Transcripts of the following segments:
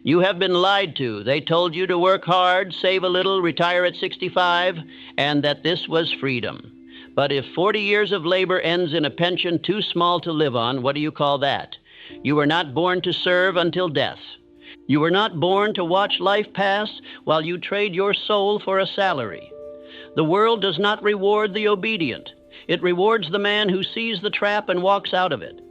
You have been lied to. They told you to work hard, save a little, retire at 65, and that this was freedom. But if 40 years of labor ends in a pension too small to live on, what do you call that? You were not born to serve until death. You were not born to watch life pass while you trade your soul for a salary. The world does not reward the obedient. It rewards the man who sees the trap and walks out of it.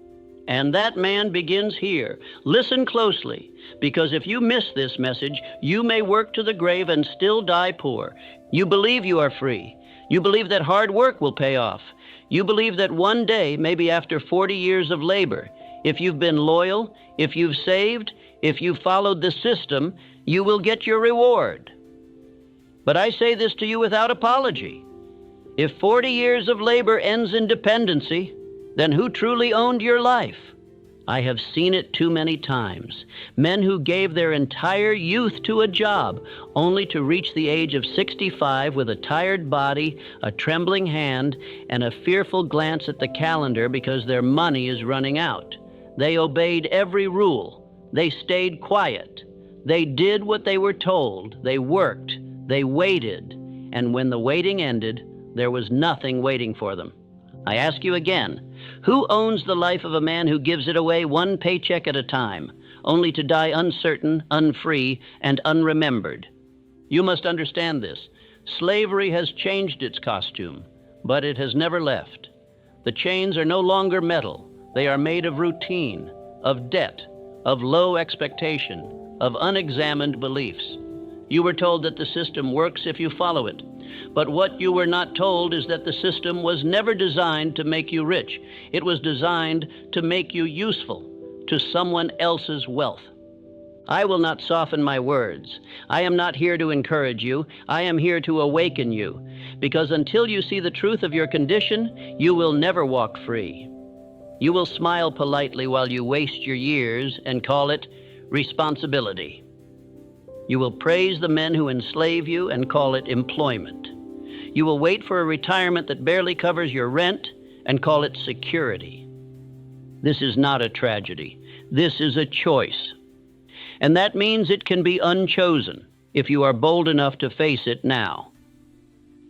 And that man begins here. Listen closely, because if you miss this message, you may work to the grave and still die poor. You believe you are free. You believe that hard work will pay off. You believe that one day, maybe after 40 years of labor, if you've been loyal, if you've saved, if you've followed the system, you will get your reward. But I say this to you without apology. If 40 years of labor ends in dependency, then who truly owned your life? I have seen it too many times. Men who gave their entire youth to a job, only to reach the age of 65 with a tired body, a trembling hand, and a fearful glance at the calendar because their money is running out. They obeyed every rule. They stayed quiet. They did what they were told. They worked. They waited. And when the waiting ended, there was nothing waiting for them. I ask you again, who owns the life of a man who gives it away one paycheck at a time, only to die uncertain, unfree, and unremembered? You must understand this. Slavery has changed its costume, but it has never left. The chains are no longer metal. They are made of routine, of debt, of low expectation, of unexamined beliefs. You were told that the system works if you follow it. But what you were not told is that the system was never designed to make you rich. It was designed to make you useful to someone else's wealth. I will not soften my words. I am not here to encourage you. I am here to awaken you. Because until you see the truth of your condition, you will never walk free. You will smile politely while you waste your years and call it responsibility. You will praise the men who enslave you and call it employment. You will wait for a retirement that barely covers your rent and call it security. This is not a tragedy. This is a choice. And that means it can be unchosen if you are bold enough to face it now.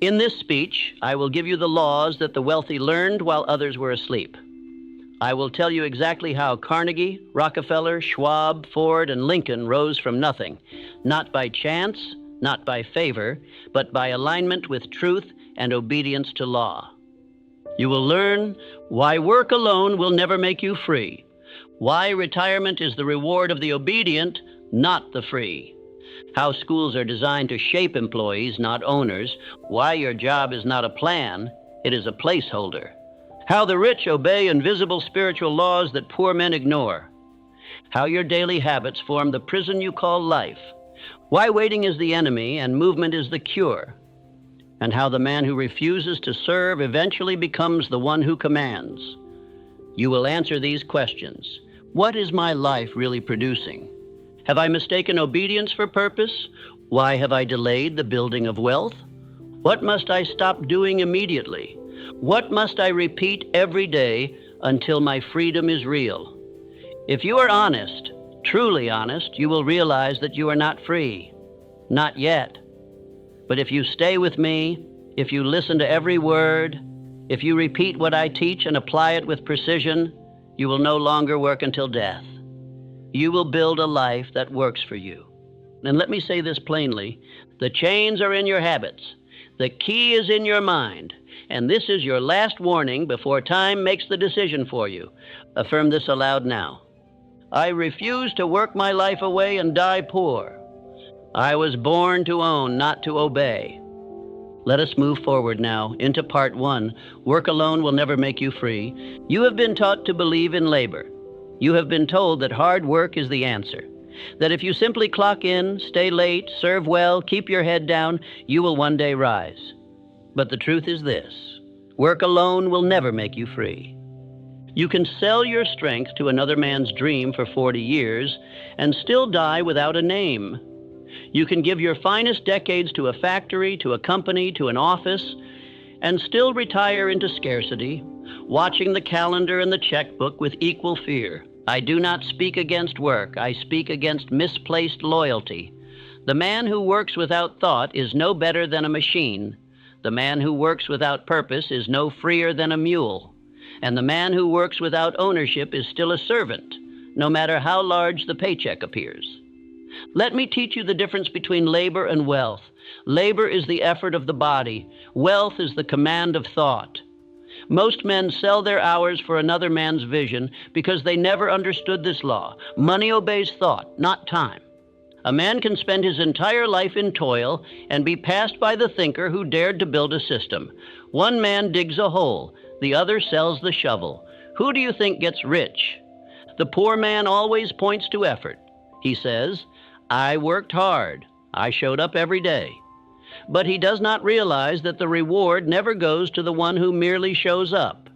In this speech, I will give you the laws that the wealthy learned while others were asleep. I will tell you exactly how Carnegie, Rockefeller, Schwab, Ford, and Lincoln rose from nothing, not by chance, not by favor, but by alignment with truth and obedience to law. You will learn why work alone will never make you free, why retirement is the reward of the obedient, not the free, how schools are designed to shape employees, not owners, why your job is not a plan, it is a placeholder, how the rich obey invisible spiritual laws that poor men ignore, how your daily habits form the prison you call life, why waiting is the enemy and movement is the cure, and how the man who refuses to serve eventually becomes the one who commands. You will answer these questions. What is my life really producing? Have I mistaken obedience for purpose? Why have I delayed the building of wealth? What must I stop doing immediately? What must I repeat every day until my freedom is real? If you are honest, truly honest, you will realize that you are not free. Not yet. But if you stay with me, if you listen to every word, if you repeat what I teach and apply it with precision, you will no longer work until death. You will build a life that works for you. And let me say this plainly, the chains are in your habits. The key is in your mind. And this is your last warning before time makes the decision for you. Affirm this aloud now. I refuse to work my life away and die poor. I was born to own, not to obey. Let us move forward now into part 1. Work alone will never make you free. You have been taught to believe in labor. You have been told that hard work is the answer. That if you simply clock in, stay late, serve well, keep your head down, you will one day rise. But the truth is this, work alone will never make you free. You can sell your strength to another man's dream for 40 years and still die without a name. You can give your finest decades to a factory, to a company, to an office, and still retire into scarcity, watching the calendar and the checkbook with equal fear. I do not speak against work. I speak against misplaced loyalty. The man who works without thought is no better than a machine. The man who works without purpose is no freer than a mule. And the man who works without ownership is still a servant, no matter how large the paycheck appears. Let me teach you the difference between labor and wealth. Labor is the effort of the body. Wealth is the command of thought. Most men sell their hours for another man's vision because they never understood this law. Money obeys thought, not time. A man can spend his entire life in toil and be passed by the thinker who dared to build a system. One man digs a hole, the other sells the shovel. Who do you think gets rich? The poor man always points to effort. He says, I worked hard. I showed up every day. But he does not realize that the reward never goes to the one who merely shows up.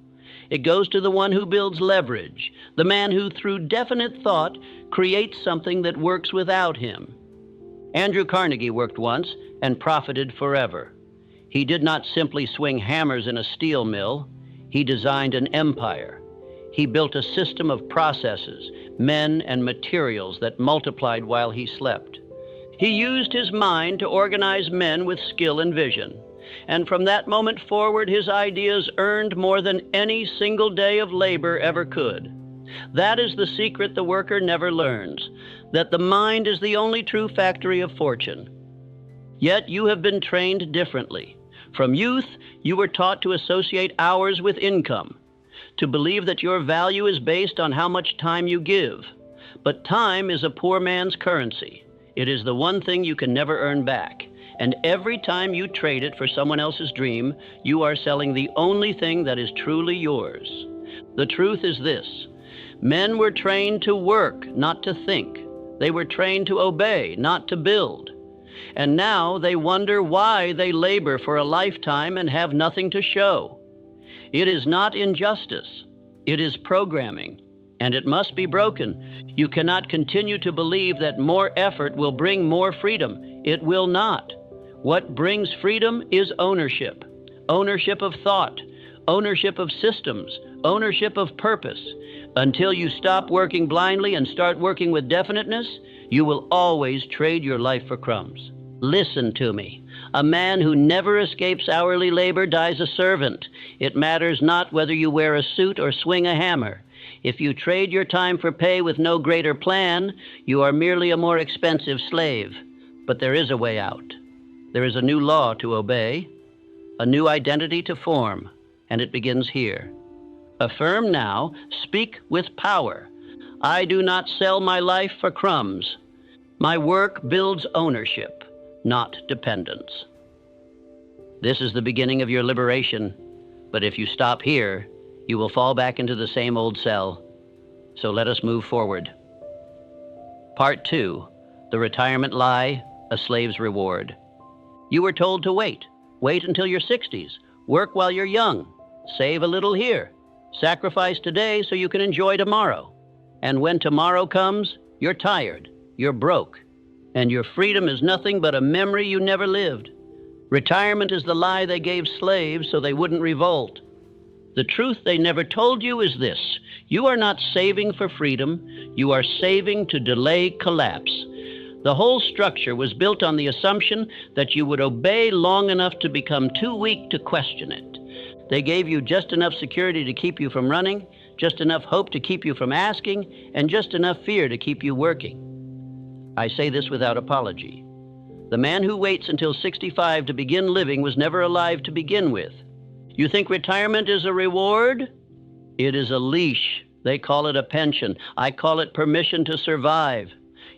It goes to the one who builds leverage, the man who, through definite thought, creates something that works without him. Andrew Carnegie worked once and profited forever. He did not simply swing hammers in a steel mill. He designed an empire. He built a system of processes, men, and materials that multiplied while he slept. He used his mind to organize men with skill and vision. And from that moment forward, his ideas earned more than any single day of labor ever could. That is the secret the worker never learns, that the mind is the only true factory of fortune. Yet you have been trained differently. From youth, you were taught to associate hours with income, to believe that your value is based on how much time you give. But time is a poor man's currency. It is the one thing you can never earn back. And every time you trade it for someone else's dream, you are selling the only thing that is truly yours. The truth is this: men were trained to work, not to think. They were trained to obey, not to build. And now they wonder why they labor for a lifetime and have nothing to show. It is not injustice. It is programming. And it must be broken. You cannot continue to believe that more effort will bring more freedom. It will not. What brings freedom is ownership. Ownership of thought, ownership of systems, ownership of purpose. Until you stop working blindly and start working with definiteness, you will always trade your life for crumbs. Listen to me. A man who never escapes hourly labor dies a servant. It matters not whether you wear a suit or swing a hammer. If you trade your time for pay with no greater plan, you are merely a more expensive slave. But there is a way out. There is a new law to obey, a new identity to form, and it begins here. Affirm now, speak with power. I do not sell my life for crumbs. My work builds ownership, not dependence. This is the beginning of your liberation, but if you stop here, you will fall back into the same old cell. So let us move forward. Part 2, The Retirement Lie, a Slave's Reward. You were told to wait. Wait until your 60s. Work while you're young. Save a little here. Sacrifice today so you can enjoy tomorrow. And when tomorrow comes, you're tired, you're broke, and your freedom is nothing but a memory you never lived. Retirement is the lie they gave slaves so they wouldn't revolt. The truth they never told you is this: you are not saving for freedom, you are saving to delay collapse. The whole structure was built on the assumption that you would obey long enough to become too weak to question it. They gave you just enough security to keep you from running, just enough hope to keep you from asking, and just enough fear to keep you working. I say this without apology. The man who waits until 65 to begin living was never alive to begin with. You think retirement is a reward? It is a leash. They call it a pension. I call it permission to survive.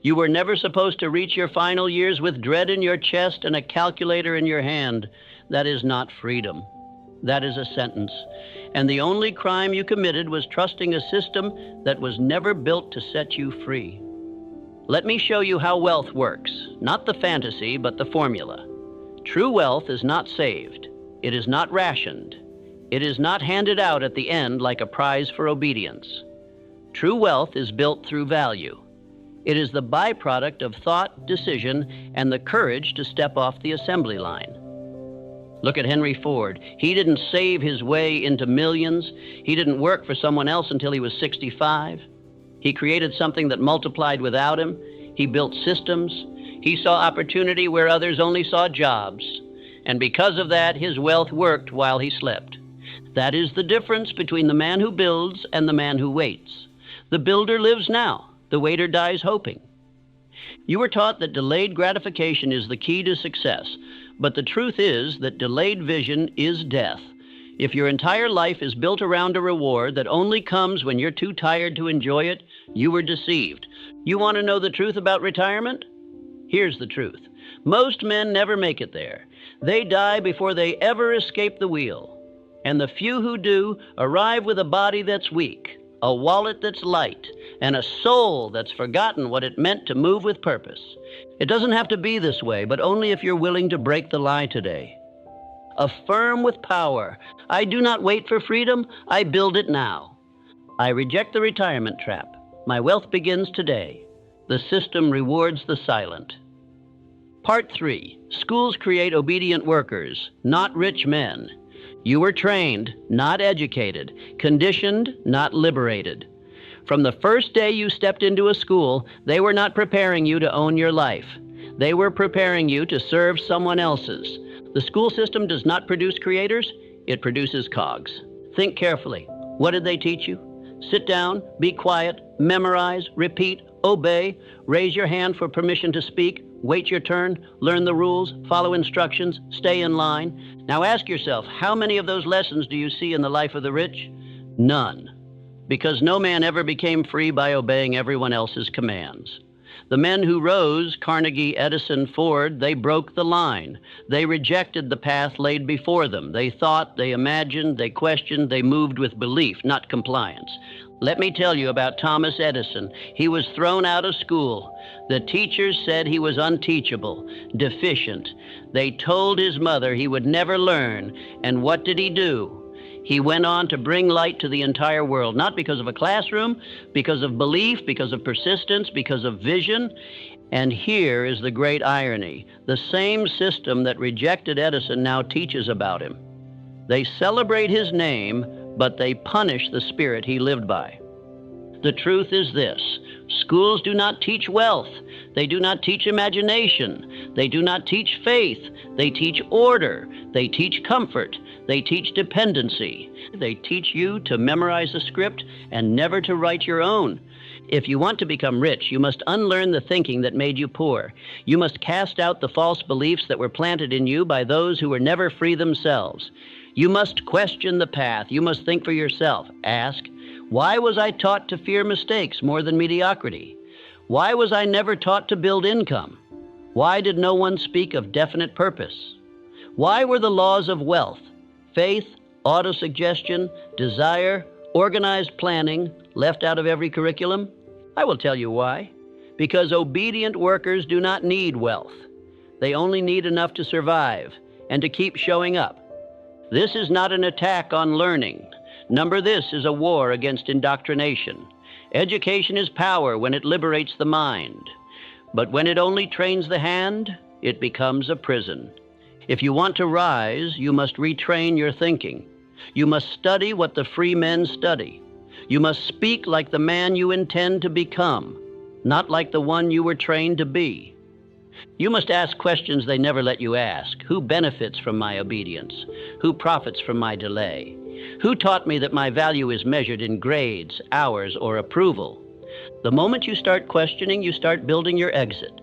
You were never supposed to reach your final years with dread in your chest and a calculator in your hand. That is not freedom. That is a sentence. And the only crime you committed was trusting a system that was never built to set you free. Let me show you how wealth works. Not the fantasy, but the formula. True wealth is not saved. It is not rationed. It is not handed out at the end like a prize for obedience. True wealth is built through value. It is the byproduct of thought, decision, and the courage to step off the assembly line. Look at Henry Ford. He didn't save his way into millions. He didn't work for someone else until he was 65. He created something that multiplied without him. He built systems. He saw opportunity where others only saw jobs. And because of that, his wealth worked while he slept. That is the difference between the man who builds and the man who waits. The builder lives now. The waiter dies hoping. You were taught that delayed gratification is the key to success, but the truth is that delayed vision is death. If your entire life is built around a reward that only comes when you're too tired to enjoy it, you were deceived. You want to know the truth about retirement? Here's the truth. Most men never make it there. They die before they ever escape the wheel. And the few who do arrive with a body that's weak, a wallet that's light, and a soul that's forgotten what it meant to move with purpose. It doesn't have to be this way, but only if you're willing to break the lie today. Affirm with power. I do not wait for freedom, I build it now. I reject the retirement trap. My wealth begins today. The system rewards the silent. Part 3. Schools create obedient workers, not rich men. You were trained, not educated, conditioned, not liberated. From the first day you stepped into a school, they were not preparing you to own your life. They were preparing you to serve someone else's. The school system does not produce creators, it produces cogs. Think carefully. What did they teach you? Sit down, be quiet, memorize, repeat, obey, raise your hand for permission to speak, wait your turn, learn the rules, follow instructions, stay in line. Now ask yourself, how many of those lessons do you see in the life of the rich? None. Because no man ever became free by obeying everyone else's commands. The men who rose, Carnegie, Edison, Ford, they broke the line. They rejected the path laid before them. They thought, they imagined, they questioned, they moved with belief, not compliance. Let me tell you about Thomas Edison. He was thrown out of school. The teachers said he was unteachable, deficient. They told his mother he would never learn. And what did he do? He went on to bring light to the entire world, not because of a classroom, because of belief, because of persistence, because of vision. And here is the great irony. The same system that rejected Edison now teaches about him. They celebrate his name, but they punish the spirit he lived by. The truth is this. Schools do not teach wealth. They do not teach imagination. They do not teach faith. They teach order. They teach comfort. They teach dependency. They teach you to memorize a script and never to write your own. If you want to become rich, you must unlearn the thinking that made you poor. You must cast out the false beliefs that were planted in you by those who were never free themselves. You must question the path. You must think for yourself. Ask, why was I taught to fear mistakes more than mediocrity? Why was I never taught to build income? Why did no one speak of definite purpose? Why were the laws of wealth, faith, autosuggestion, desire, organized planning left out of every curriculum? I will tell you why. Because obedient workers do not need wealth. They only need enough to survive and to keep showing up. This is not an attack on learning. Number this is a war against indoctrination. Education is power when it liberates the mind. But when it only trains the hand, it becomes a prison. If you want to rise, you must retrain your thinking. You must study what the free men study. You must speak like the man you intend to become, not like the one you were trained to be. You must ask questions they never let you ask. Who benefits from my obedience? Who profits from my delay? Who taught me that my value is measured in grades, hours, or approval? The moment you start questioning, you start building your exit.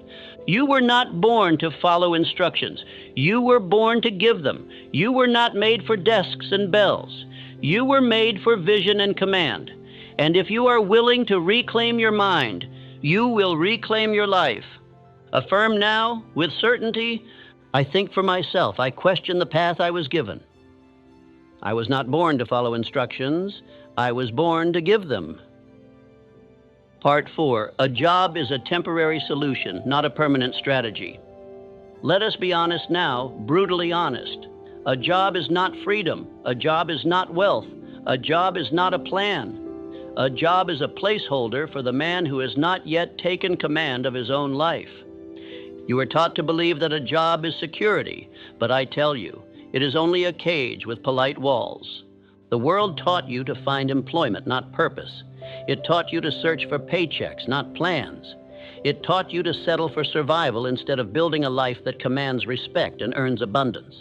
You were not born to follow instructions. You were born to give them. You were not made for desks and bells. You were made for vision and command. And if you are willing to reclaim your mind, you will reclaim your life. Affirm now, with certainty, I think for myself. I question the path I was given. I was not born to follow instructions. I was born to give them. Part 4. A job is a temporary solution, not a permanent strategy. Let us be honest now, brutally honest. A job is not freedom. A job is not wealth. A job is not a plan. A job is a placeholder for the man who has not yet taken command of his own life. You are taught to believe that a job is security, but I tell you, it is only a cage with polite walls. The world taught you to find employment, not purpose. It taught you to search for paychecks, not plans. It taught you to settle for survival instead of building a life that commands respect and earns abundance.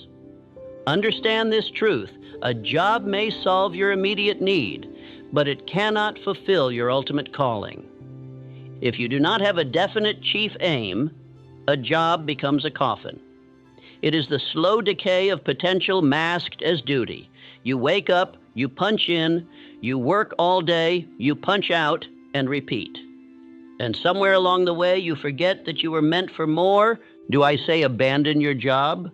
Understand this truth: a job may solve your immediate need, but it cannot fulfill your ultimate calling. If you do not have a definite chief aim, a job becomes a coffin. It is the slow decay of potential masked as duty. You wake up, you punch in, you work all day, you punch out, and repeat. And somewhere along the way, you forget that you were meant for more. Do I say abandon your job?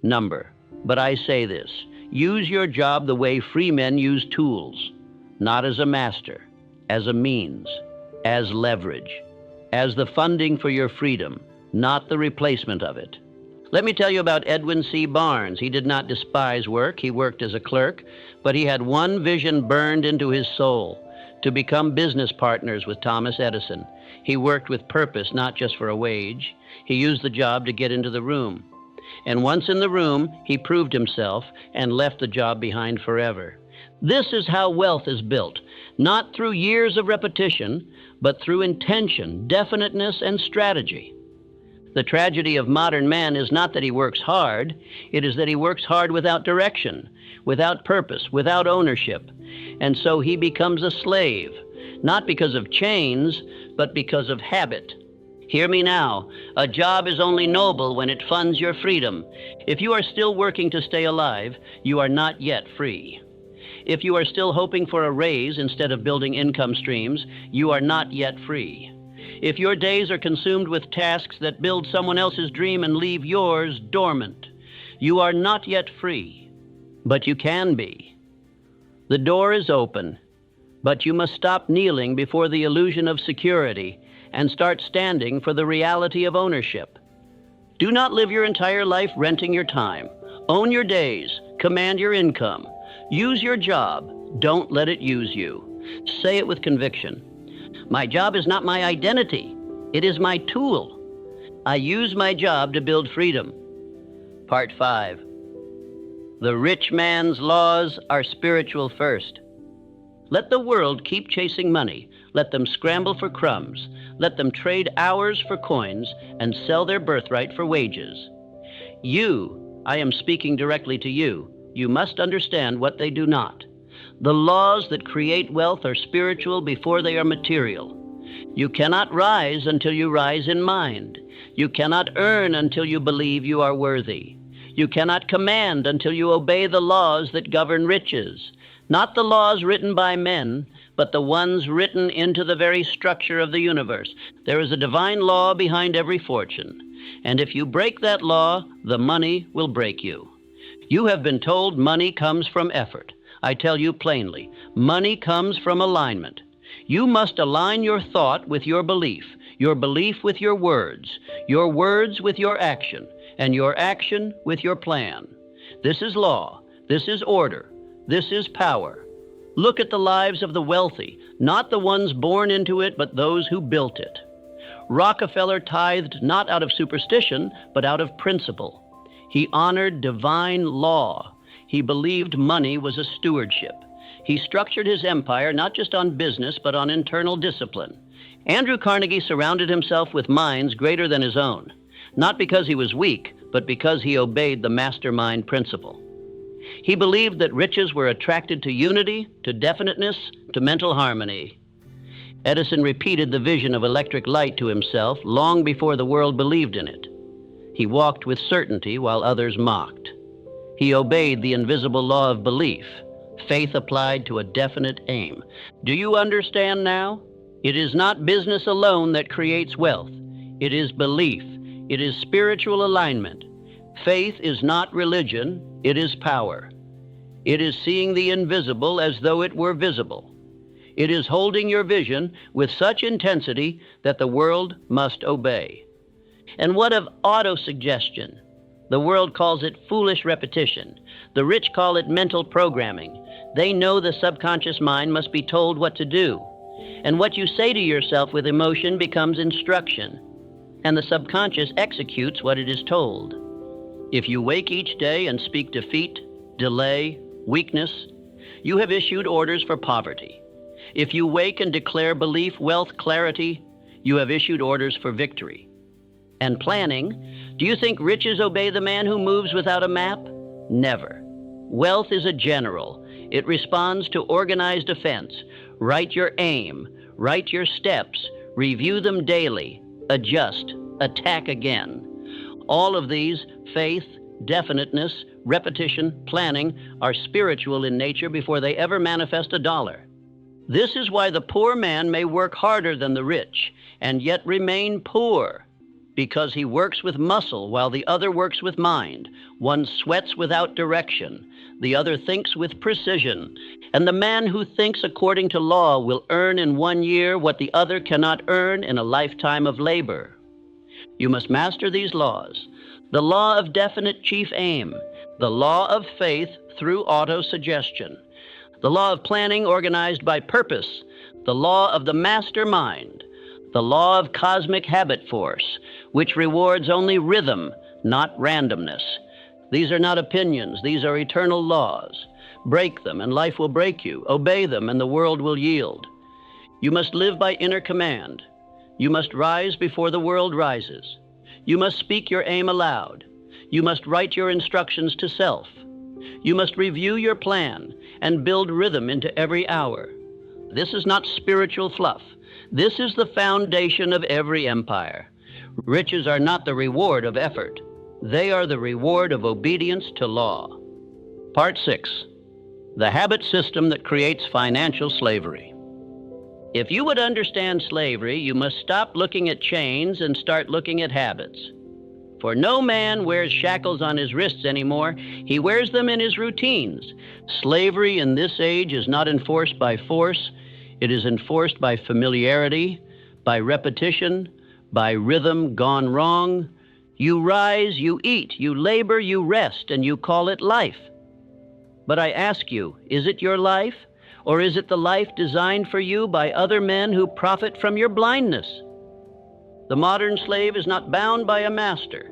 Number. But I say this: use your job the way free men use tools, not as a master, as a means, as leverage, as the funding for your freedom, not the replacement of it. Let me tell you about Edwin C. Barnes. He did not despise work. He worked as a clerk, but he had one vision burned into his soul: to become business partners with Thomas Edison. He worked with purpose, not just for a wage. He used the job to get into the room. And once in the room, he proved himself and left the job behind forever. This is how wealth is built, not through years of repetition, but through intention, definiteness, and strategy. The tragedy of modern man is not that he works hard, it is that he works hard without direction, without purpose, without ownership. And so he becomes a slave, not because of chains, but because of habit. Hear me now. A job is only noble when it funds your freedom. If you are still working to stay alive, you are not yet free. If you are still hoping for a raise instead of building income streams, you are not yet free. If your days are consumed with tasks that build someone else's dream and leave yours dormant, you are not yet free. But you can be. The door is open, but you must stop kneeling before the illusion of security and start standing for the reality of ownership. Do not live your entire life renting your time. Own your days. Command your income. Use your job. Don't let it use you. Say it with conviction. My job is not my identity. It is my tool. I use my job to build freedom. Part 5. The rich man's laws are spiritual first. Let the world keep chasing money. Let them scramble for crumbs. Let them trade hours for coins and sell their birthright for wages. You, I am speaking directly to you, you must understand what they do not. The laws that create wealth are spiritual before they are material. You cannot rise until you rise in mind. You cannot earn until you believe you are worthy. You cannot command until you obey the laws that govern riches. Not the laws written by men, but the ones written into the very structure of the universe. There is a divine law behind every fortune. And if you break that law, the money will break you. You have been told money comes from effort. I tell you plainly, money comes from alignment. You must align your thought with your belief with your words with your action, and your action with your plan. This is law. This is order. This is power. Look at the lives of the wealthy, not the ones born into it, but those who built it. Rockefeller tithed not out of superstition, but out of principle. He honored divine law. He believed money was a stewardship. He structured his empire not just on business, but on internal discipline. Andrew Carnegie surrounded himself with minds greater than his own, not because he was weak, but because he obeyed the mastermind principle. He believed that riches were attracted to unity, to definiteness, to mental harmony. Edison repeated the vision of electric light to himself long before the world believed in it. He walked with certainty while others mocked. He obeyed the invisible law of belief, faith applied to a definite aim. Do you understand now? It is not business alone that creates wealth. It is belief. It is spiritual alignment. Faith is not religion. It is power. It is seeing the invisible as though it were visible. It is holding your vision with such intensity that the world must obey. And what of autosuggestion? The world calls it foolish repetition. The rich call it mental programming. They know the subconscious mind must be told what to do. And what you say to yourself with emotion becomes instruction. And the subconscious executes what it is told. If you wake each day and speak defeat, delay, weakness, you have issued orders for poverty. If you wake and declare belief, wealth, clarity, you have issued orders for victory. And planning, do you think riches obey the man who moves without a map? Never. Wealth is a general. It responds to organized offense. Write your aim, write your steps, review them daily, adjust, attack again. All of these, faith, definiteness, repetition, planning, are spiritual in nature before they ever manifest a dollar. This is why the poor man may work harder than the rich and yet remain poor, because he works with muscle while the other works with mind. One sweats without direction, the other thinks with precision. And the man who thinks according to law will earn in 1 year what the other cannot earn in a lifetime of labor. You must master these laws. The law of definite chief aim, the law of faith through auto-suggestion, the law of planning organized by purpose, the law of the mastermind, the law of cosmic habit force, which rewards only rhythm, not randomness. These are not opinions, these are eternal laws. Break them and life will break you. Obey them and the world will yield. You must live by inner command. You must rise before the world rises. You must speak your aim aloud. You must write your instructions to self. You must review your plan and build rhythm into every hour. This is not spiritual fluff. This is the foundation of every empire. Riches are not the reward of effort. They are the reward of obedience to law. Part 6. The habit system that creates financial slavery. If you would understand slavery, you must stop looking at chains and start looking at habits. For no man wears shackles on his wrists anymore. He wears them in his routines. Slavery in this age is not enforced by force. It is enforced by familiarity, by repetition, by rhythm gone wrong. You rise, you eat, you labor, you rest, and you call it life. But I ask you, is it your life? Or is it the life designed for you by other men who profit from your blindness? The modern slave is not bound by a master.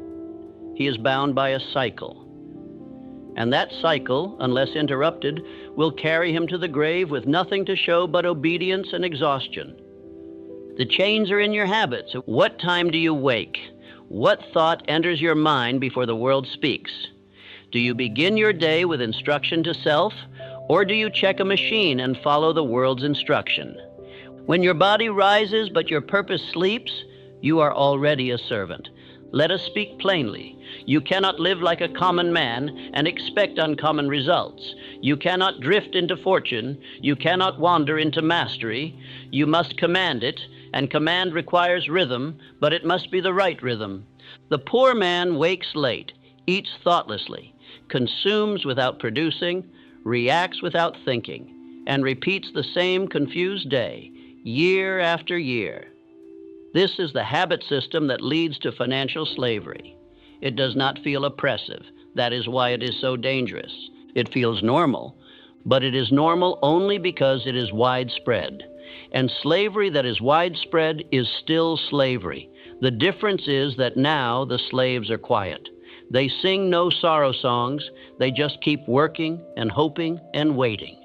He is bound by a cycle. And that cycle, unless interrupted, will carry him to the grave with nothing to show but obedience and exhaustion. The chains are in your habits. What time do you wake? What thought enters your mind before the world speaks? Do you begin your day with instruction to self, or do you check a machine and follow the world's instruction? When your body rises but your purpose sleeps, you are already a servant. Let us speak plainly. You cannot live like a common man and expect uncommon results. You cannot drift into fortune. You cannot wander into mastery. You must command it, and command requires rhythm, but it must be the right rhythm. The poor man wakes late, eats thoughtlessly, consumes without producing, reacts without thinking, and repeats the same confused day, year after year. This is the habit system that leads to financial slavery. It does not feel oppressive. That is why it is so dangerous. It feels normal, but it is normal only because it is widespread. And slavery that is widespread is still slavery. The difference is that now the slaves are quiet. They sing no sorrow songs. They just keep working and hoping and waiting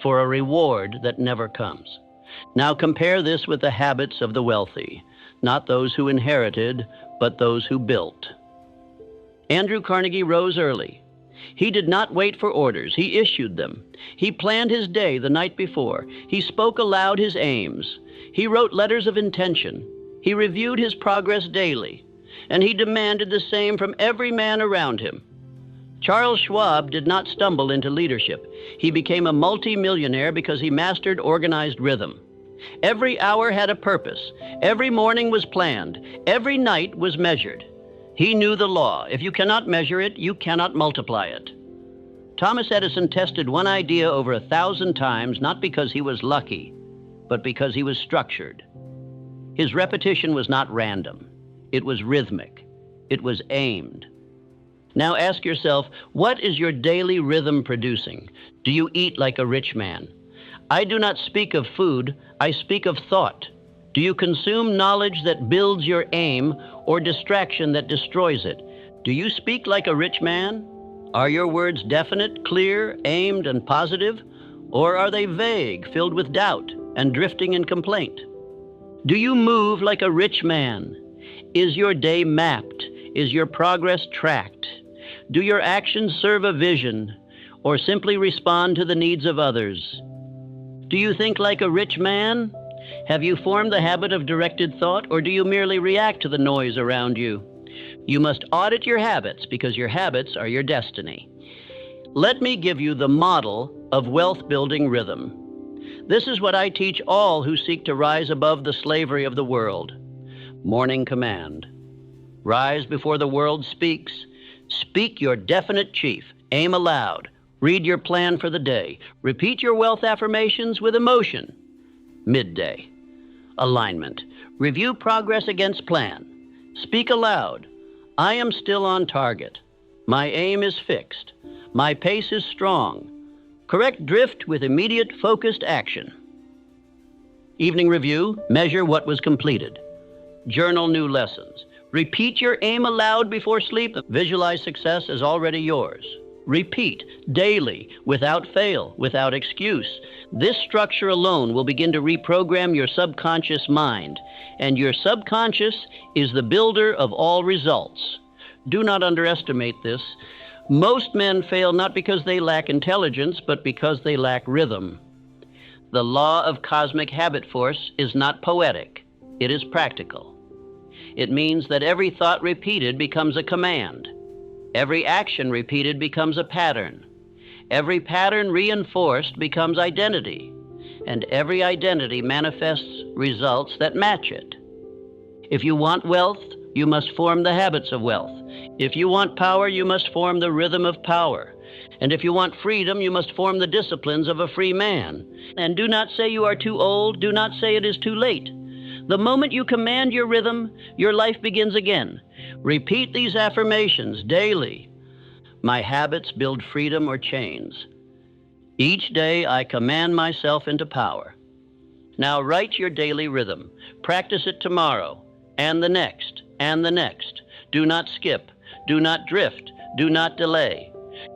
for a reward that never comes. Now compare this with the habits of the wealthy, not those who inherited, but those who built. Andrew Carnegie rose early. He did not wait for orders. He issued them. He planned his day the night before. He spoke aloud his aims. He wrote letters of intention. He reviewed his progress daily, and he demanded the same from every man around him. Charles Schwab did not stumble into leadership. He became a multi-millionaire because he mastered organized rhythm. Every hour had a purpose. Every morning was planned. Every night was measured. He knew the law. If you cannot measure it, you cannot multiply it. Thomas Edison tested one idea over 1,000 times, not because he was lucky, but because he was structured. His repetition was not random. It was rhythmic. It was aimed. Now ask yourself, what is your daily rhythm producing? Do you eat like a rich man? I do not speak of food, I speak of thought. Do you consume knowledge that builds your aim or distraction that destroys it? Do you speak like a rich man? Are your words definite, clear, aimed, and positive? Or are they vague, filled with doubt? and drifting in complaint? Do you move like a rich man? Is your day mapped? Is your progress tracked? Do your actions serve a vision or simply respond to the needs of others? Do you think like a rich man? Have you formed the habit of directed thought, or do you merely react to the noise around you? You must audit your habits, because your habits are your destiny. Let me give you the model of wealth-building rhythm. This is what I teach all who seek to rise above the slavery of the world. Morning command. Rise before the world speaks. Speak your definite chief. Aim aloud. Read your plan for the day. Repeat your wealth affirmations with emotion. Midday. Alignment. Review progress against plan. Speak aloud. I am still on target. My aim is fixed. My pace is strong. Correct drift with immediate focused action. Evening review. Measure what was completed. Journal new lessons. Repeat your aim aloud before sleep. Visualize success as already yours. Repeat daily, without fail, without excuse. This structure alone will begin to reprogram your subconscious mind, and your subconscious is the builder of all results. Do not underestimate this. Most men fail not because they lack intelligence, but because they lack rhythm. The law of cosmic habit force is not poetic, it is practical. It means that every thought repeated becomes a command. Every action repeated becomes a pattern. Every pattern reinforced becomes identity. And every identity manifests results that match it. If you want wealth, you must form the habits of wealth. If you want power, you must form the rhythm of power. And if you want freedom, you must form the disciplines of a free man. And do not say you are too old. Do not say it is too late. The moment you command your rhythm, your life begins again. Repeat these affirmations daily. My habits build freedom or chains. Each day I command myself into power. Now write your daily rhythm. Practice it tomorrow, and the next, and the next. Do not skip. Do not drift. Do not delay.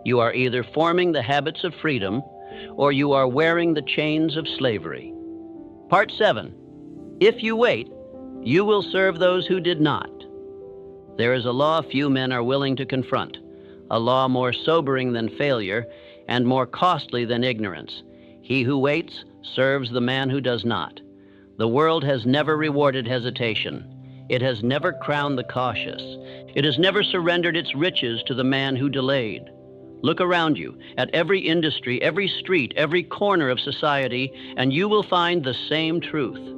You are either forming the habits of freedom, or you are wearing the chains of slavery. Part 7. If you wait, you will serve those who did not. There is a law few men are willing to confront, a law more sobering than failure and more costly than ignorance. He who waits serves the man who does not. The world has never rewarded hesitation. It has never crowned the cautious. It has never surrendered its riches to the man who delayed. Look around you at every industry, every street, every corner of society, and you will find the same truth.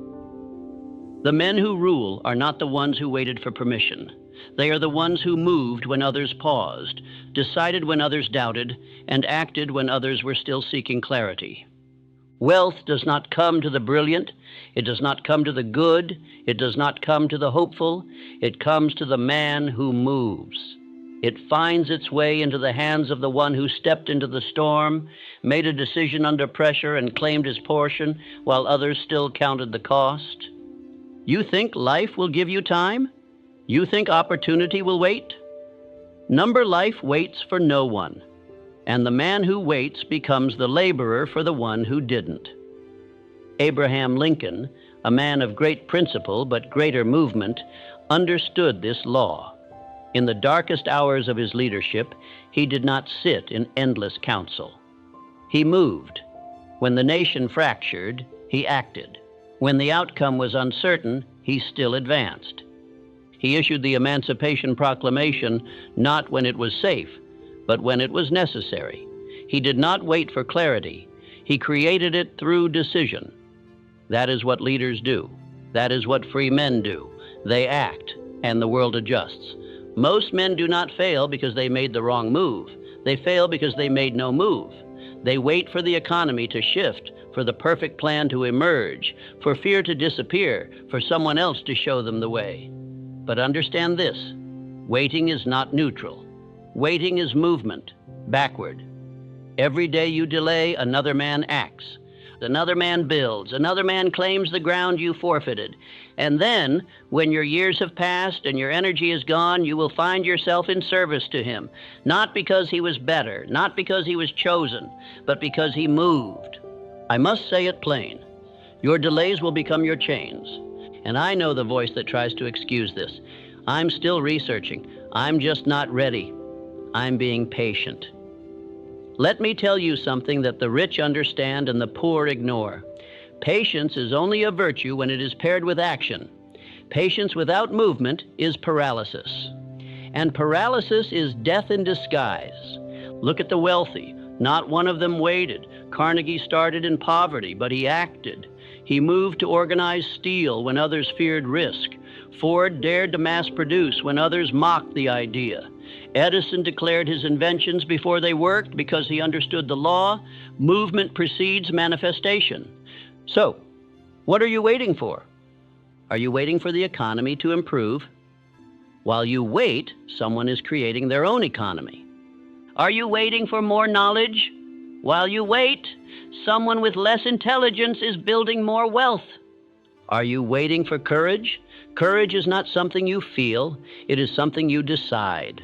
The men who rule are not the ones who waited for permission. They are the ones who moved when others paused, decided when others doubted, and acted when others were still seeking clarity. Wealth does not come to the brilliant. It does not come to the good. It does not come to the hopeful. It comes to the man who moves. It finds its way into the hands of the one who stepped into the storm, made a decision under pressure, and claimed his portion while others still counted the cost. You think life will give you time? You think opportunity will wait? Number life waits for no one, and the man who waits becomes the laborer for the one who didn't. Abraham Lincoln, a man of great principle but greater movement, understood this law. In the darkest hours of his leadership, he did not sit in endless counsel. He moved. When the nation fractured, he acted. When the outcome was uncertain, he still advanced. He issued the Emancipation Proclamation not when it was safe, but when it was necessary. He did not wait for clarity. He created it through decision. That is what leaders do. That is what free men do. They act, and the world adjusts. Most men do not fail because they made the wrong move. They fail because they made no move. They wait for the economy to shift, for the perfect plan to emerge, for fear to disappear, for someone else to show them the way. But understand this, waiting is not neutral. Waiting is movement, backward. Every day you delay, another man acts. Another man builds. Another man claims the ground you forfeited. And then, when your years have passed and your energy is gone, you will find yourself in service to him. Not because he was better, not because he was chosen, but because he moved. I must say it plain. Your delays will become your chains. And I know the voice that tries to excuse this. I'm still researching. I'm just not ready. I'm being patient. Let me tell you something that the rich understand and the poor ignore. Patience is only a virtue when it is paired with action. Patience without movement is paralysis. And paralysis is death in disguise. Look at the wealthy. Not one of them waited. Carnegie started in poverty, but he acted. He moved to organize steel when others feared risk. Ford dared to mass produce when others mocked the idea. Edison declared his inventions before they worked because he understood the law. Movement precedes manifestation. So, what are you waiting for? Are you waiting for the economy to improve? While you wait, someone is creating their own economy. Are you waiting for more knowledge? While you wait, someone with less intelligence is building more wealth. Are you waiting for courage? Courage is not something you feel, it is something you decide.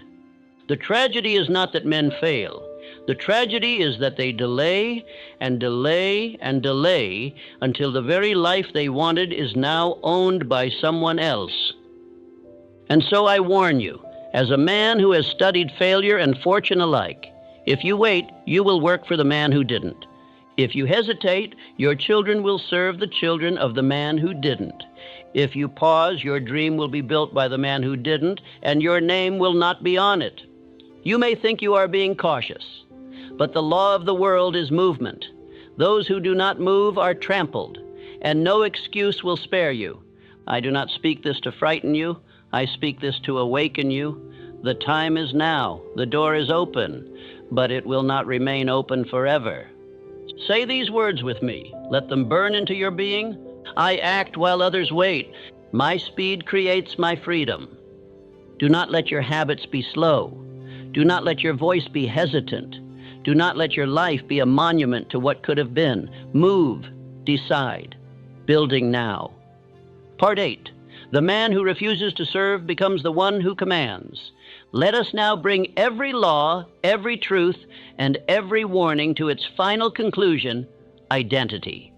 The tragedy is not that men fail. The tragedy is that they delay and delay and delay until the very life they wanted is now owned by someone else. And so I warn you, as a man who has studied failure and fortune alike, if you wait, you will work for the man who didn't. If you hesitate, your children will serve the children of the man who didn't. If you pause, your dream will be built by the man who didn't, and your name will not be on it. You may think you are being cautious, but the law of the world is movement. Those who do not move are trampled, and no excuse will spare you. I do not speak this to frighten you. I speak this to awaken you. The time is now. The door is open, but it will not remain open forever. Say these words with me. Let them burn into your being. I act while others wait. My speed creates my freedom. Do not let your habits be slow. Do not let your voice be hesitant. Do not let your life be a monument to what could have been. Move, decide, building now. Part 8. The man who refuses to serve becomes the one who commands. Let us now bring every law, every truth, and every warning to its final conclusion, identity.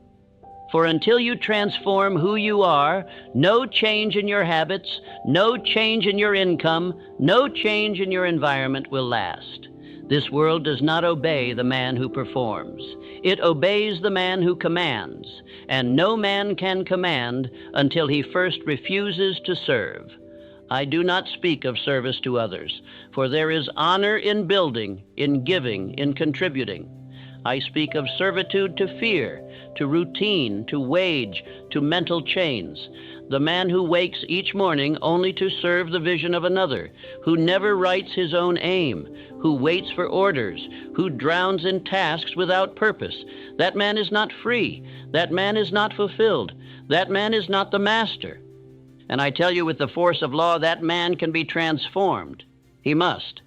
For until you transform who you are, no change in your habits, no change in your income, no change in your environment will last. This world does not obey the man who performs. It obeys the man who commands, and no man can command until he first refuses to serve. I do not speak of service to others, for there is honor in building, in giving, in contributing. I speak of servitude to fear, to routine, to wage, to mental chains. The man who wakes each morning only to serve the vision of another, who never writes his own aim, who waits for orders, who drowns in tasks without purpose. That man is not free. That man is not fulfilled. That man is not the master. And I tell you with the force of law, that man can be transformed. He must.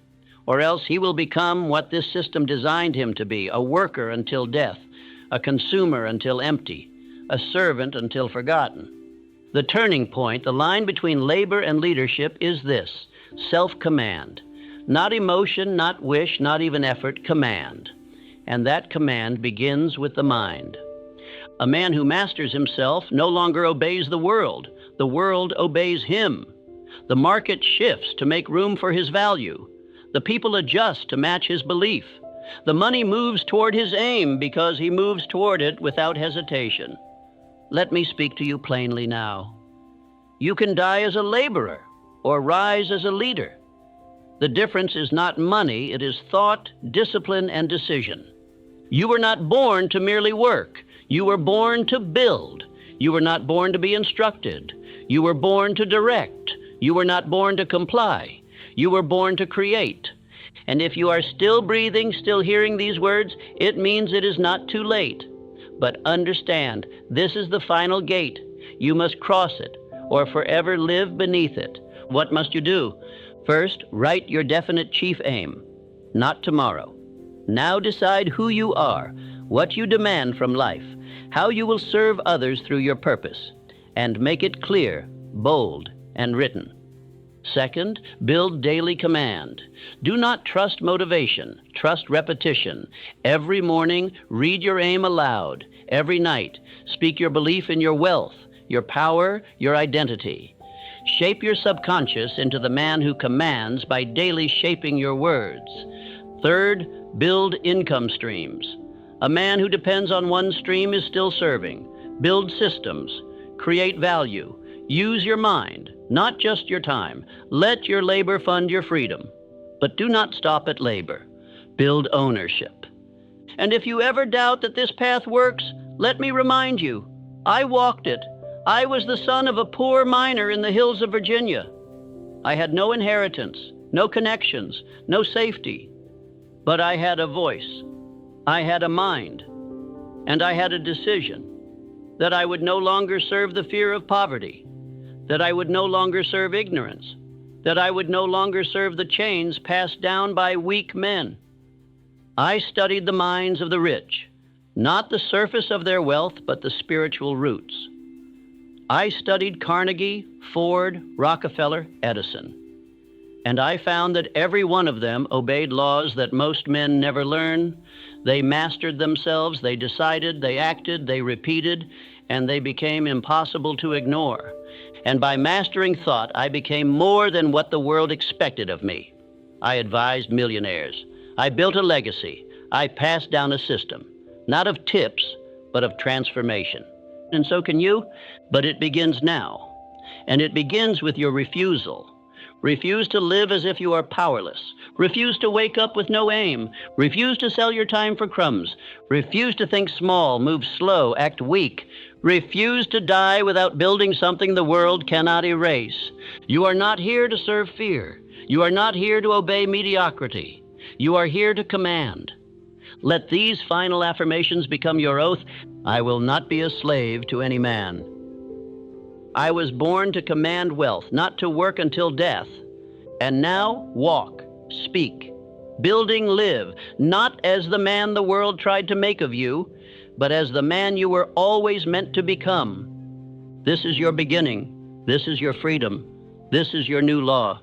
Or else he will become what this system designed him to be, a worker until death, a consumer until empty, a servant until forgotten. The turning point, the line between labor and leadership is this: self-command. Not emotion, not wish, not even effort, command. And that command begins with the mind. A man who masters himself no longer obeys the world. The world obeys him. The market shifts to make room for his value. The people adjust to match his belief. The money moves toward his aim because he moves toward it without hesitation. Let me speak to you plainly now. You can die as a laborer or rise as a leader. The difference is not money, it is thought, discipline, and decision. You were not born to merely work. You were born to build. You were not born to be instructed. You were born to direct. You were not born to comply. You were born to create. And if you are still breathing, still hearing these words, it means it is not too late. But understand, this is the final gate. You must cross it, or forever live beneath it. What must you do? First, write your definite chief aim. Not tomorrow. Now decide who you are, what you demand from life, how you will serve others through your purpose, and make it clear, bold, and written. Second, build daily command. Do not trust motivation, trust repetition. Every morning, read your aim aloud. Every night, speak your belief in your wealth, your power, your identity. Shape your subconscious into the man who commands by daily shaping your words. Third, build income streams. A man who depends on one stream is still serving. Build systems. Create value. Use your mind, not just your time. Let your labor fund your freedom. But do not stop at labor. Build ownership. And if you ever doubt that this path works, let me remind you, I walked it. I was the son of a poor miner in the hills of Virginia. I had no inheritance, no connections, no safety. But I had a voice. I had a mind. And I had a decision that I would no longer serve the fear of poverty, that I would no longer serve ignorance, that I would no longer serve the chains passed down by weak men. I studied the minds of the rich, not the surface of their wealth, but the spiritual roots. I studied Carnegie, Ford, Rockefeller, Edison, and I found that every one of them obeyed laws that most men never learn. They mastered themselves, they decided, they acted, they repeated, and they became impossible to ignore. And by mastering thought, I became more than what the world expected of me. I advised millionaires. I built a legacy. I passed down a system, not of tips, but of transformation. And so can you, but it begins now. And it begins with your refusal. Refuse to live as if you are powerless. Refuse to wake up with no aim. Refuse to sell your time for crumbs. Refuse to think small, move slow, act weak. Refuse to die without building something the world cannot erase. You are not here to serve fear. You are not here to obey mediocrity. You are here to command. Let these final affirmations become your oath. I will not be a slave to any man. I was born to command wealth, not to work until death. And now, walk, speak, building live, not as the man the world tried to make of you, but as the man you were always meant to become. This is your beginning. This is your freedom. This is your new law.